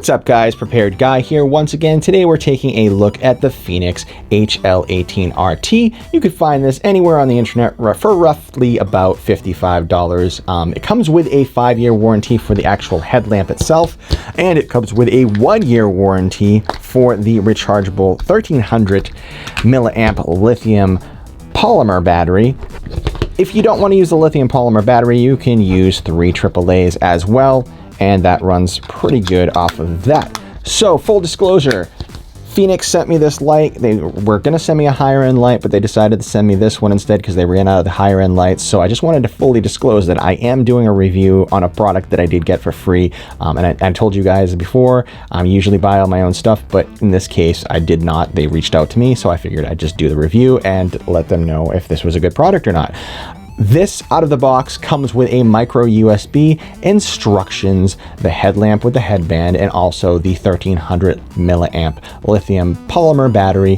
What's up guys, Prepared Guy here once again. Today we're taking a look at the Fenix HL18R-T. You could find this anywhere on the internet for roughly about $55. It comes with a 5-year warranty for the actual headlamp itself, and it comes with a 1-year warranty for the rechargeable 1300 milliamp lithium polymer battery. If you don't want to use the lithium polymer battery, you can use 3 AAAs as well, and that runs pretty good off of that. So, full disclosure, Fenix sent me this light. They were going to send me a higher end light, but they decided to send me this one instead because they ran out of the higher end lights. So I just wanted to fully disclose that I am doing a review on a product that I did get for free. And I told you guys before, I usually buy all my own stuff, but in this case, I did not. They reached out to me, so I figured I'd just do the review and let them know if this was a good product or not. This out of the box comes with a micro USB, instructions, the headlamp with the headband, and also the 1300 milliamp lithium polymer battery,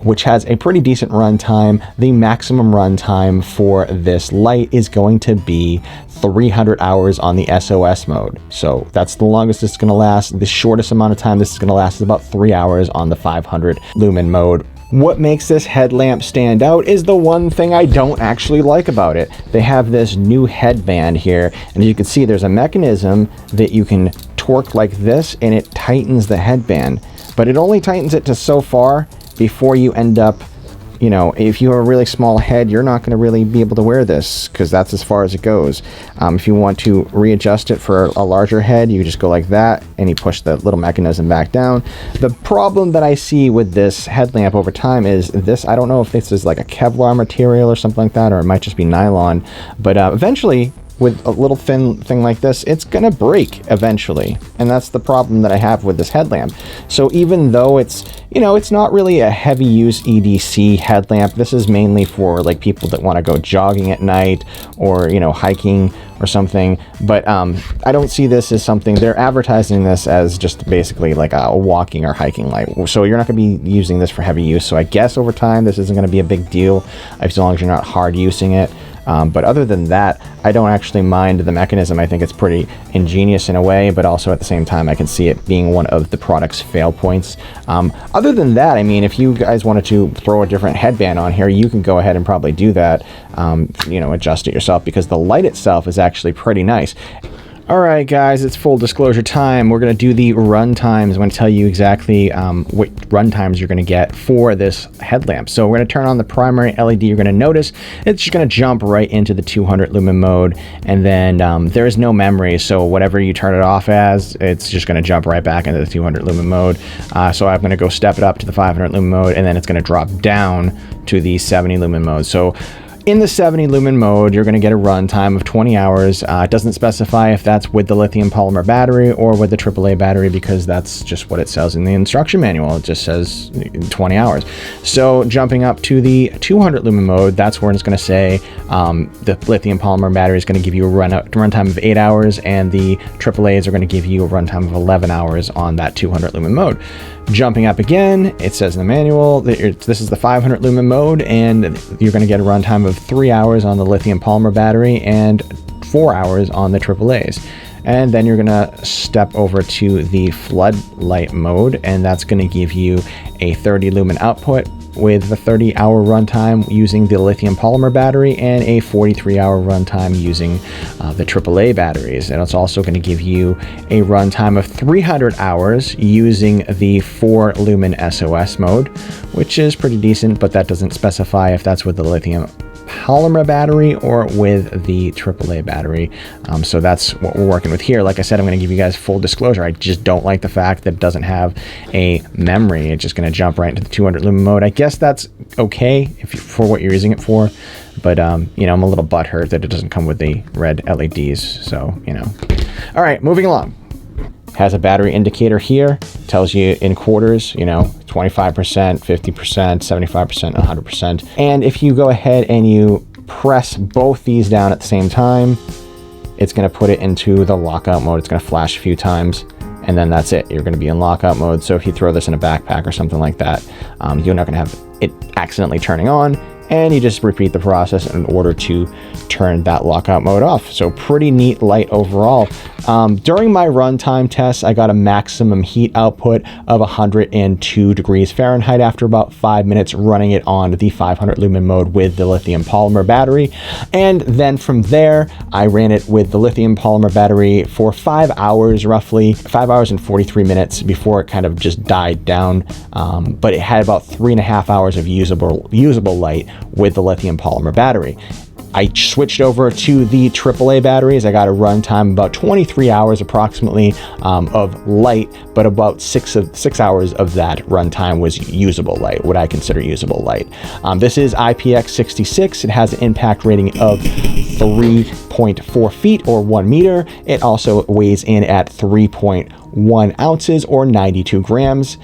which has a pretty decent runtime. The maximum runtime for this light is going to be 300 hours on the SOS mode. So that's the longest it's going to last. The shortest amount of time this is going to last is about 3 hours on the 500 lumen mode. What makes this headlamp stand out is the one thing I don't actually like about it. They have this new headband here, and as you can see, there's a mechanism that you can torque like this, and it tightens the headband. But it only tightens it to so far before you end up, you know, if you have a really small head, you're not going to really be able to wear this because that's as far as it goes. If you want to readjust it for a larger head, you just go like that and you push the little mechanism back down. The problem that I see with this headlamp over time is this, I don't know if this is like a Kevlar material or something like that, or it might just be nylon, but eventually with a little thin thing like this, it's gonna break eventually. And that's the problem that I have with this headlamp. So even though it's, you know, it's not really a heavy use EDC headlamp, this is mainly for like people that wanna go jogging at night or, you know, hiking or something. But I don't see this as something, they're advertising this as just basically like a walking or hiking light. So you're not gonna be using this for heavy use. So I guess over time, this isn't gonna be a big deal as long as you're not hard using it. But other than that, I don't actually mind the mechanism. I think it's pretty ingenious in a way, but also at the same time, I can see it being one of the product's fail points. Other than that, I mean, if you guys wanted to throw a different headband on here, you can go ahead and probably do that, you know, adjust it yourself, because the light itself is actually pretty nice. All right, guys, it's full disclosure time. We're going to do the run times. I'm going to tell you exactly what run times you're going to get for this headlamp. So we're going to turn on the primary LED. You're going to notice it's just going to jump right into the 200 lumen mode. And then there is no memory. So whatever you turn it off as, it's just going to jump right back into the 200 lumen mode. So I'm going to go step it up to the 500 lumen mode, and then it's going to drop down to the 70 lumen mode. So in the 70 lumen mode, you're going to get a run time of 20 hours. It doesn't specify if that's with the lithium polymer battery or with the AAA battery, because that's just what it says in the instruction manual. It just says 20 hours. So jumping up to the 200 lumen mode, that's where it's going to say the lithium polymer battery is going to give you a run time of 8 hours, and the AAAs are going to give you a runtime of 11 hours on that 200 lumen mode. Jumping up again, it says in the manual that this is the 500 lumen mode, and you're going to get a runtime of 3 hours on the lithium polymer battery and 4 hours on the AAAs. And then you're going to step over to the floodlight mode, and that's going to give you a 30 lumen output with the 30-hour runtime using the lithium polymer battery and a 43-hour runtime using the AAA batteries. And it's also going to give you a runtime of 300 hours using the 4 lumen SOS mode, which is pretty decent, but that doesn't specify if that's with the lithium polymer battery or with the AAA battery. So that's what we're working with here. Like I said, I'm going to give you guys full disclosure. I just don't like the fact that it doesn't have a memory. It's just going to jump right into the 200 lumen mode. I guess that's okay for what you're using it for, but you know, I'm a little butthurt that it doesn't come with the red LEDs. So, you know. All right, moving along. Has a battery indicator here, tells you in quarters, you know, 25%, 50%, 75%, 100%. And if you go ahead and you press both these down at the same time, it's going to put it into the lockout mode. It's going to flash a few times, and then that's it. You're going to be in lockout mode. So if you throw this in a backpack or something like that, you're not going to have it accidentally turning on, and you just repeat the process in order to turn that lockout mode off. So pretty neat light overall. During my runtime test, I got a maximum heat output of 102 degrees Fahrenheit after about 5 minutes running it on the 500 lumen mode with the lithium polymer battery. And then from there, I ran it with the lithium polymer battery for 5 hours, roughly 5 hours and 43 minutes before it kind of just died down. But it had about 3.5 hours of usable light with the lithium polymer battery. I switched over to the AAA batteries. I got a runtime about 23 hours approximately of light, but about 6 hours of that runtime was usable light, what I consider usable light. This is IPX66. It has an impact rating of 3.4 feet or 1 meter. It also weighs in at 3.1 ounces or 92 grams.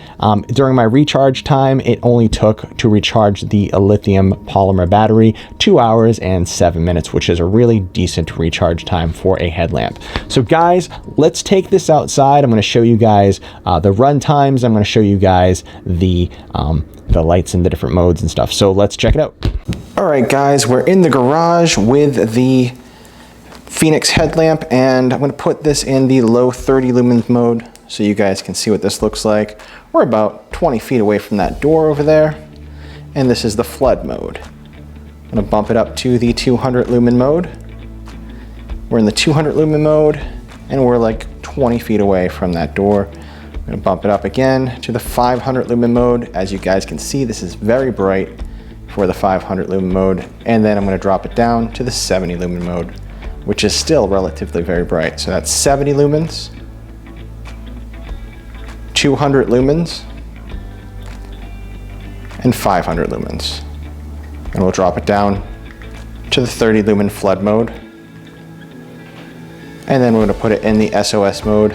During my recharge time, it only took to recharge the lithium polymer battery 2 hours and 7 minutes, which is a really decent recharge time for a headlamp. So guys, let's take this outside. I'm going to show you guys the run times. I'm going to show you guys the lights in the different modes and stuff. So let's check it out. All right, guys, we're in the garage with the Fenix headlamp, and I'm going to put this in the low 30 lumens mode so you guys can see what this looks like. We're about 20 feet away from that door over there, and this is the flood mode. I'm going to bump it up to the 200 lumen mode. We're in the 200 lumen mode, and we're like 20 feet away from that door. I'm going to bump it up again to the 500 lumen mode. As you guys can see, this is very bright for the 500 lumen mode, and then I'm going to drop it down to the 70 lumen mode, which is still relatively very bright. So that's 70 lumens, 200 lumens, and 500 lumens. And we'll drop it down to the 30 lumen flood mode. And then we're going to put it in the SOS mode.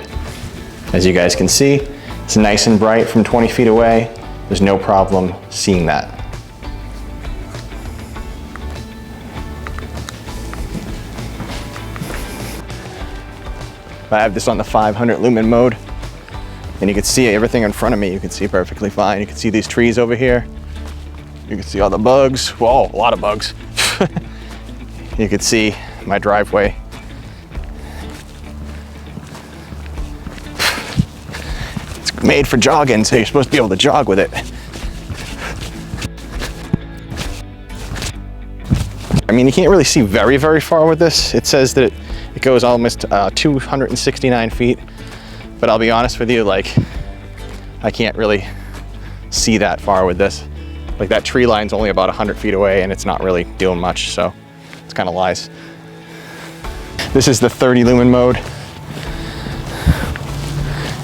As you guys can see, it's nice and bright from 20 feet away. There's no problem seeing that. I have this on the 500 lumen mode, and you can see everything in front of me. You can see perfectly fine. You can see these trees over here. You can see all the bugs. Whoa, a lot of bugs. You can see my driveway. It's made for jogging, so you're supposed to be able to jog with it. I mean, you can't really see very, very far with this. It says that it goes almost 269 feet, but I'll be honest with you, like, I can't really see that far with this. Like, that tree line's only about 100 feet away, and it's not really doing much, so it's kind of lies. This is the 30 lumen mode,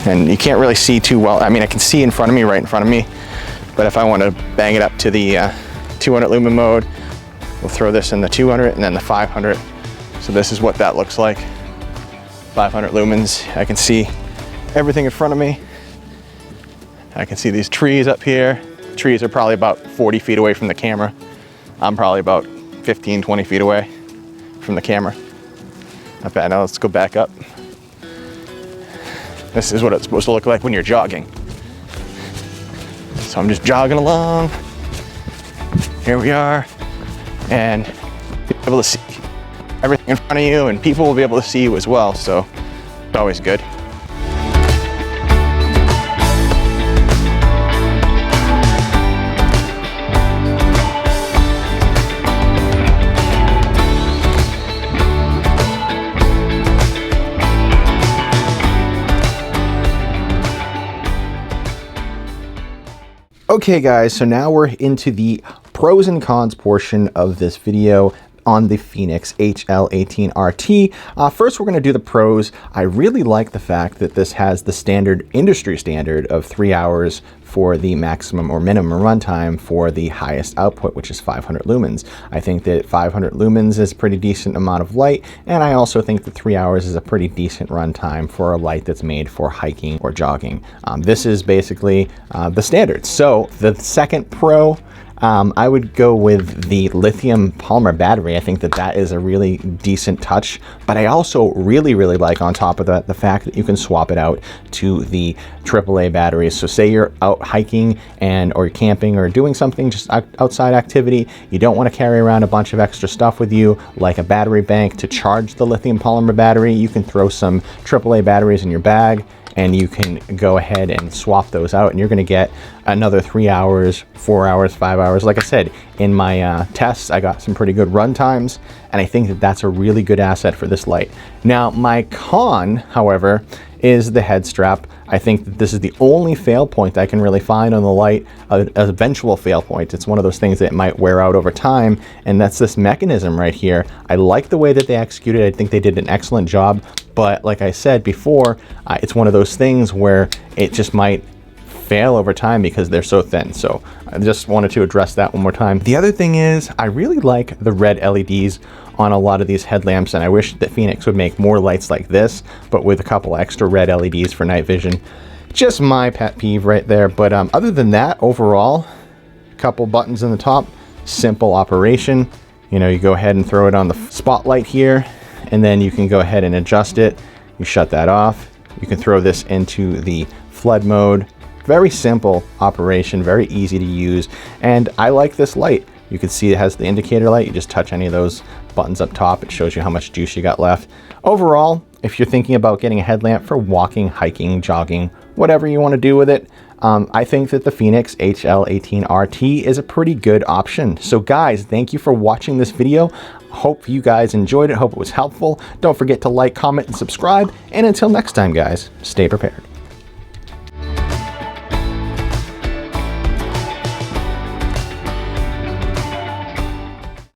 and you can't really see too well. I mean, I can see in front of me, right in front of me, but if I want to bang it up to the 200 lumen mode, we'll throw this in the 200 and then the 500. So this is what that looks like. 500 lumens. I can see everything in front of me. I can see these trees up here. The trees are probably about 40 feet away from the camera. I'm probably about 15, 20 feet away from the camera. Not bad. Now let's go back up. This is what it's supposed to look like when you're jogging. So I'm just jogging along. Here we are. And you'll be able to see everything in front of you, and people will be able to see you as well, so it's always good. Okay guys, so now we're into the pros and cons portion of this video on the Fenix HL18R-T. First, we're going to do the pros. I really like the fact that this has the standard industry standard of 3 hours for the maximum or minimum runtime for the highest output, which is 500 lumens. I think that 500 lumens is a pretty decent amount of light, and I also think that 3 hours is a pretty decent runtime for a light that's made for hiking or jogging. This is basically the standard. So the second pro, I would go with the lithium polymer battery. I think that that is a really decent touch, but I also really like on top of that the fact that you can swap it out to the AAA batteries. So say you're out hiking or camping or doing something, just outside activity, you don't want to carry around a bunch of extra stuff with you, like a battery bank to charge the lithium polymer battery. You can throw some AAA batteries in your bag, and you can go ahead and swap those out, and you're going to get another 3 hours, 4 hours, 5 hours. Like I said, in my tests, I got some pretty good run times, and I think that that's a really good asset for this light. Now, my con, however, is the head strap. I think that this is the only fail point I can really find on the light, an eventual fail point. It's one of those things that might wear out over time, and that's this mechanism right here. I like the way that they executed. I think they did an excellent job, but like I said before, it's one of those things where it just might fail over time because they're so thin. So I just wanted to address that one more time. The other thing is I really like the red LEDs on a lot of these headlamps, and I wish that Fenix would make more lights like this, but with a couple extra red LEDs for night vision. Just my pet peeve right there. But other than that, overall, a couple buttons in the top, simple operation. You know, you go ahead and throw it on the spotlight here, and then you can go ahead and adjust it. You shut that off. You can throw this into the flood mode. Very simple operation, very easy to use, and I like this light. You can see it has the indicator light. You just touch any of those buttons up top. It shows you how much juice you got left. Overall, if you're thinking about getting a headlamp for walking, hiking, jogging, whatever you want to do with it, I think that the Fenix HL18R-T is a pretty good option. So guys, thank you for watching this video. Hope you guys enjoyed it. Hope it was helpful. Don't forget to like, comment, and subscribe. And until next time, guys, stay prepared.